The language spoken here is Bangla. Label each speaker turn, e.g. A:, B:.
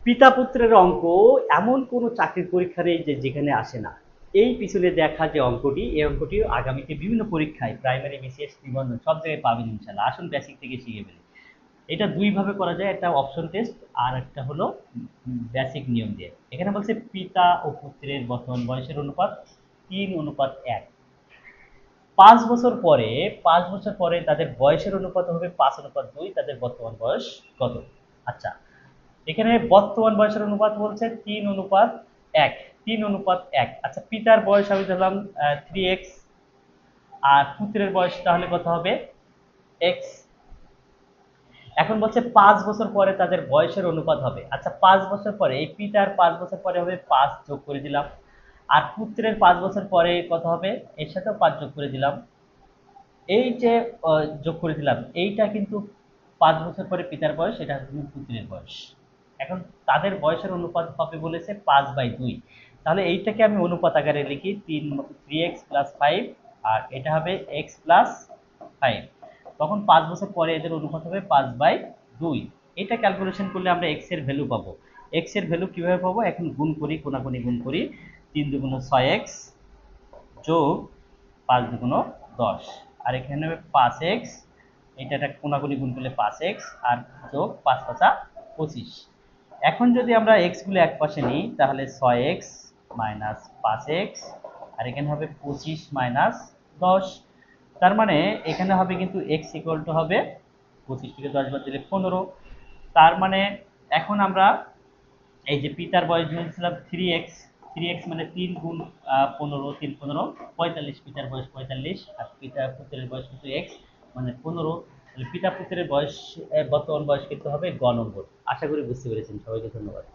A: পিতা পুত্রের অঙ্ক এমন কোনো চাকরির পরীক্ষা নেই যে যেখানে আসে না। এই পিছনে দেখা যে অঙ্কটি, এই অঙ্কটি আগামীতে বিভিন্ন পরীক্ষায় প্রাইমারি, বিসিএস, নিবন্ধন সব জায়গায় পাবেন ইনশাল্লাহ। আসুন বেসিক থেকে শিখে ফেলি। এটা দুই ভাবে করা যায়, একটা অপশন টেস্ট আর একটা হলো বেসিক নিয়ম দিয়ে। এখানে বলছে পিতা ও পুত্রের বর্তমান বয়সের অনুপাত 3:1। 5 বছর পরে, 5 বছর পরে তাদের বয়সের অনুপাত হবে 5:2, তাদের বর্তমান বয়স কত? আচ্ছা, এখানে বর্তমান বয়সের অনুপাত বলছে 3:1। 3:1। আচ্ছা, পিতার বয়স আমি ধরলাম 3x, আর পুত্রের বয়স তাহলে কত হবে? x। এখন বলছে 5 বছর পরে তাদের বয়সের অনুপাত হবে। আচ্ছা, 5 বছর পরে এই পিতার 5 বছর পরে হবে 5, যোগ করে দিলাম। আর পুত্রের 5 বছর পরে কত হবে? এর সাথেও 5 যোগ করে দিলাম। এই যে যোগ করে দিলাম, এইটা কিন্তু 5 বছর পরে পিতার বয়স, এটা কিন্তু পুত্রের বয়স। এখন তাদের বয়সের অনুপাত হবে বলেছে 5/2। তাহলে এইটাকে আমি অনুপাত আকারে লিখি, 3x+5, আর এটা হবে x+5। তখন 5 বছর পরে এদের অনুপাত হবে 5/2। এটা ক্যালকুলেশন করলে আমরা এক্স এর ভ্যালু পাবো। এক্স এর ভ্যালু কিভাবে পাবো? এখন গুণ করি, কোনাকুনি গুণ করি। 3×2 = 6x, যোগ 5×2 = 10, আর এখানে হবে 5x। এটা একটা কোনাকুনি গুণ করলে 5x, আর যোগ 5×5 = 25। এখন যদি আমরা x গুলো এক পাশে নিই তাহলে 6x - 5x, আর এখানে হবে 25 - 10। তার মানে এখানে হবে কিন্তু x = হবে 25 থেকে 10 বাদ দিলে 15। তার মানে এখন আমরা এই যে পিতার বয়স ধরেছিলাম 3x, 3x মানে 3 × 15, 3×15 = 45। পিতার বয়স 45, আর পুত্রের বয়স কিন্তু x মানে 15। তাহলে পিতা পুত্রের বয়স, বর্তমান বয়স কিন্তু হবে গ নম্বর। আশা করি বুঝতে পেরেছেন। সবাইকে ধন্যবাদ।